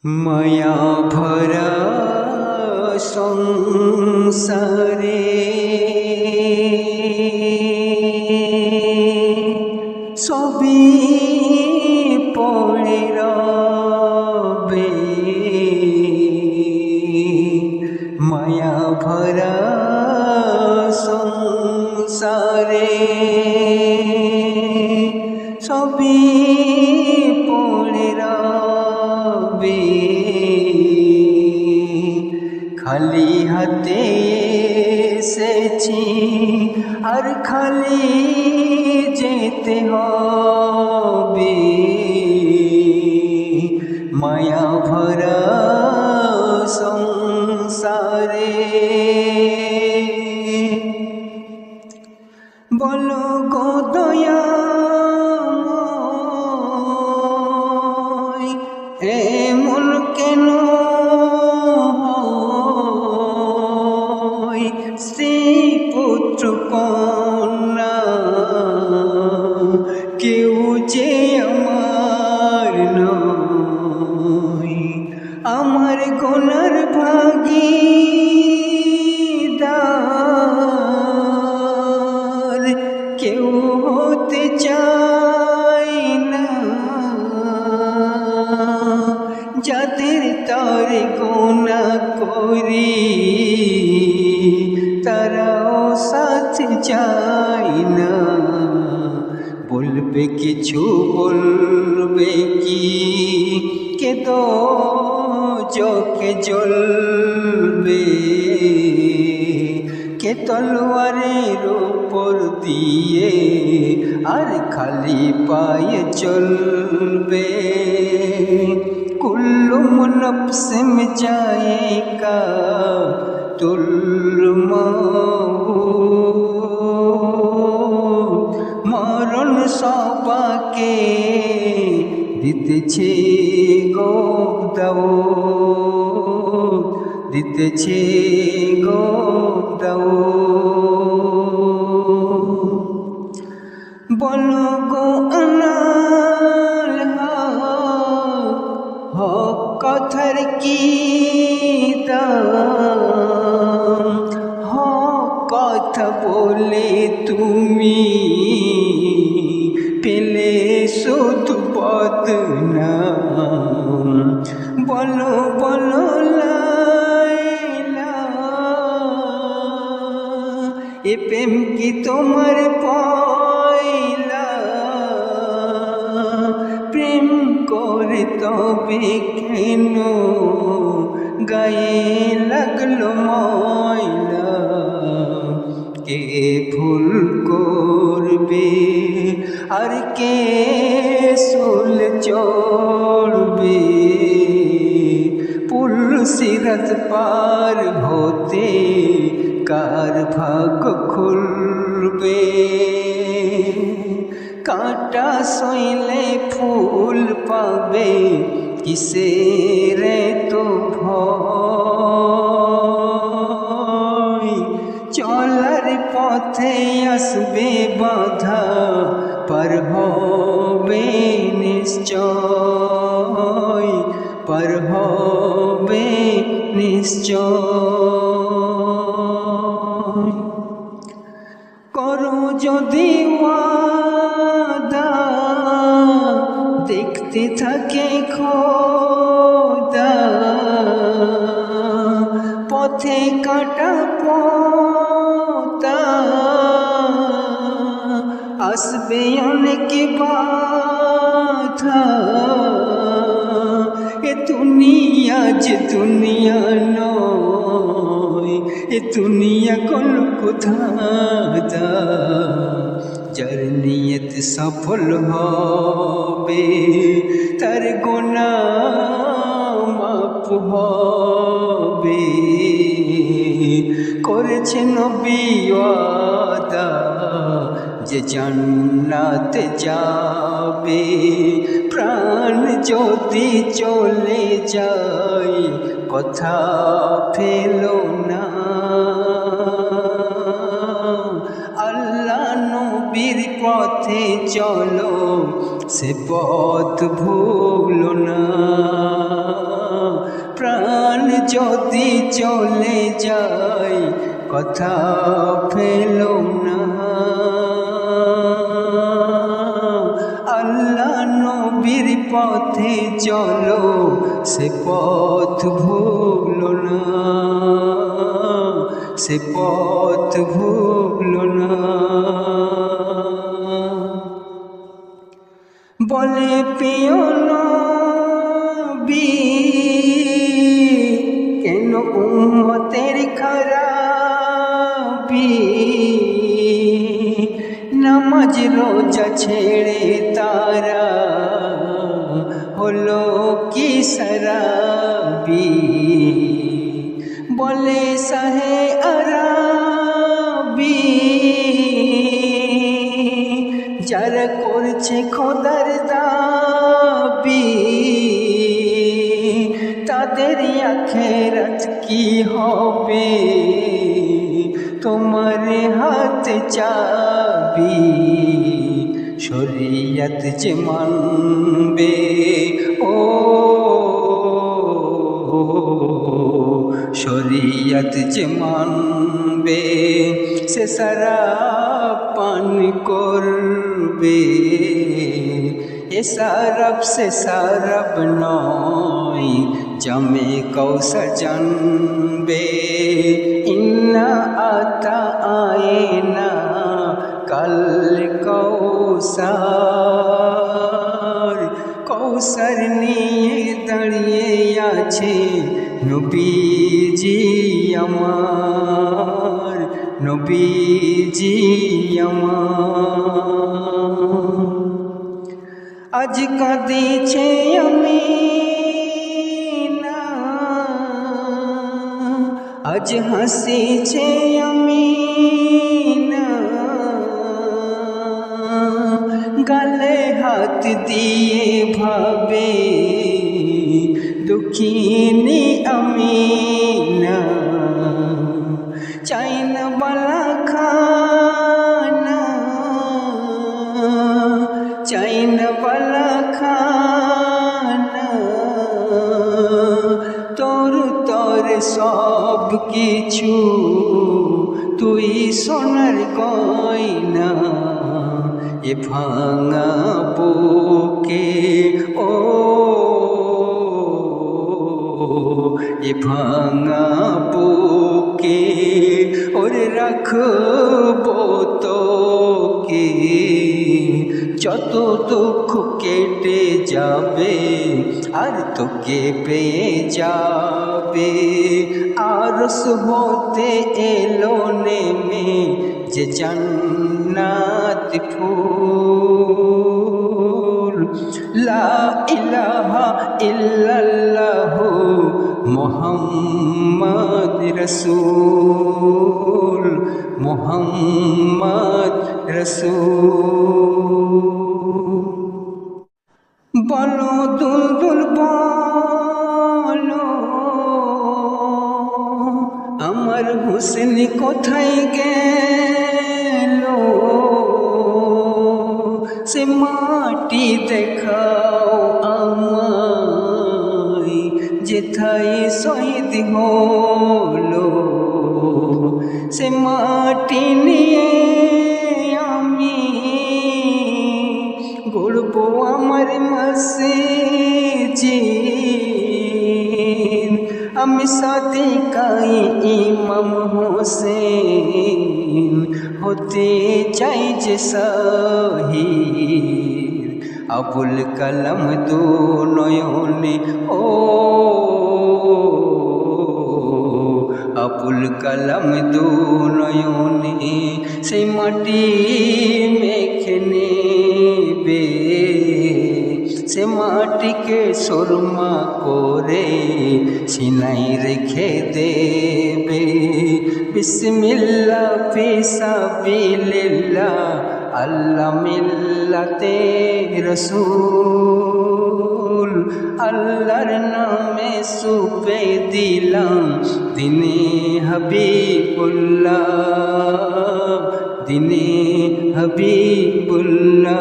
माया भरा संसारे सभी पड़े रबे माया भरा संसारे सभी पड़े रबे खाली हाथे एसेছি আর খালি যেতে হবে মায়া ভরা সংসারে বলো গো দয়াময় এমন কেন স্ত্রী পুত্র কন্যা কেউ যে আমার নয় আমার গোনার ভাগীদার কেউ হতে চায় না যাদের তার গোনা করি তারাও সাথে যায় না বলবে কিছু বলবে কি কে তো চোখে জ্বলবে কে তলোয়ারের উপর দিয়ে আর খালি পায়ে চলবে কুল্লু নফস মে জায়েগা তুল মরণ সবাকে দিতেছে গো দাউদ দিতেছে গো দাউদ বলো গো আনাল হক কথার কি দাম হক কথা বলে তুমি পেলে শুধু বদনাম বলো বলো লাইলা এ প্রেম কি তোমার পয়লা প্রেম করে তবে কেন গায়ে লাগলো ময়লা কে ভুল করবে আর কে সুল চড়বে পুল সিরাত পার হতে কার ভাগ খুলবে কাঁটা সইলে ফুল পাবে কিসের তো ভয় চলার পথে আসবে বাধা পার হবে নিশ্চয় পার হবে নিশ্চয় করো যদি ওয়াদা দেখতে থাকে খোদা পথে কাটা পথা আসবে অনেক বাধা এ দুনিয়া যে দুনিয়া নয় এ দুনিয়া কোন কোথা যার নিয়ত সফল হবে তার গোনাহ মাফ হবে করেছে নবী ওয়াদা যে জান্নাতে যাবে প্রাণ যদি চলে যায় কথা ফেলো না আল্লাহ নবীর পথে চলো से पथ भूलो ना। যদি চলে যায় কথা ফেলো না। আল্লাহ নবীর পথে চলো, সে পথ ভুলো না, সে পথ ভুলো না। বলে প্রিয় নবী কেন উম্মতের খারাপি, নামাজ রোজা ছেড়ে তারা হলো কি শরাবি। বলে শাহে আরবি যারা করছে খোদার দাবি, তাদের আখিরাত কি হবে তোমার হাতে চাবি। শরীয়ত যে মানবে ও শরীয়ত যে মানবে, সে শরাব পান করবে। এ শরাব সে শরাব নয়, জামে কৌসর জানবে। ইন্না আতা আয়েনা কাল কৌসর, কৌসর নিয়ে দাঁড়িয়ে আছে নবীজি আমার, নবীজি আমার। আজ কাঁদিছে আমিনা, আজ হাসিছে আমিনা, গালে হাত দিয়ে ভাবে দুঃখিনী আমিনা। চাই না বালা খানা, চাই না বালা খানা, তোর তোর সব কিছু তুই সোনার গয়না। এ ভাঙা বুকে ও এ ভাঙা বুকে ওরে রাখবো তোকে। যত দুঃখ কেটে যাবে আর তোকে পেয়ে যাবে। আরশ হতে এলো নেমে যে জান্নাত ফুল। লা ইলাহা ইল্লাল্লাহু মুহাম্মদ রাসূল, মুহাম্মদ রাসূল। বলো দুলদুল বলো আমার হোসেন কোথায় গেল, সে মাটি দেখাও আমায় যেথায় শহীদ হলো। সে মাটি নিয়ে আমি গড়ব আমার মসজিদ। আমি সাদিকাই ইমাম হোসেন হতে চাই যে শহীদ। আবুল কালাম দু নয়নে ও আবুল কালাম দু নয়নে সেই মাটি মেখে নেবে। সে মাটিকে সুরমা করে সিনাই রেখে দেবে। বিসমিল্লাহ ফি সাবিলিল্লাহ আল্লাহ মিল্লাতে রসুল। আল্লাহর নামে সুপে দিলাম দিনে হাবিবুল্লাহ, দিনে হাবিবুল্লাহ।